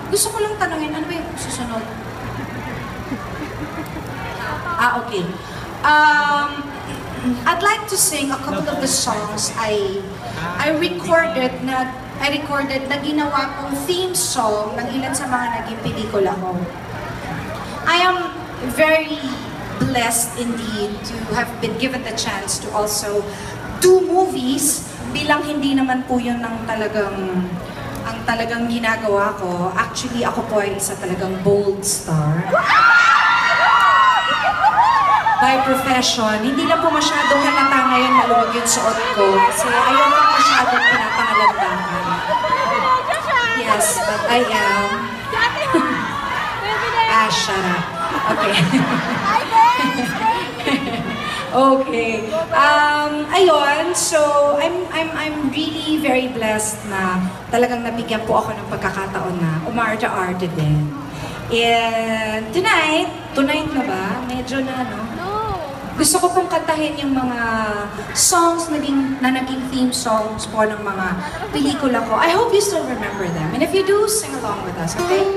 Gusto ko lang tanungin, ano ba yung susunod? Okay. I'd like to sing a couple of the songs I recorded na ginawa kong theme song ng ilan sa mga naging pelikula ko. I am very blessed indeed to have been given the chance to also do movies bilang hindi naman po yun ang talagang ginagawa ko. Actually, ako po ay isa talagang bold star. By profession, hindi lang po masyadong halata ngayon maluwag yung suot ko kasi ayaw ko masyadong pinapangalandakan. Yes, but I am. Shut up. Okay. Okay. Ayun, so I'm really very blessed na talagang nabigyan po ako ng pagkakataon na umarta-arte din. And tonight na ba? Medyo na, no? Gusto ko pong kantahin yung mga songs na naging theme songs po ng mga pelikula ko. I hope you still remember them. And if you do, sing along with us, okay?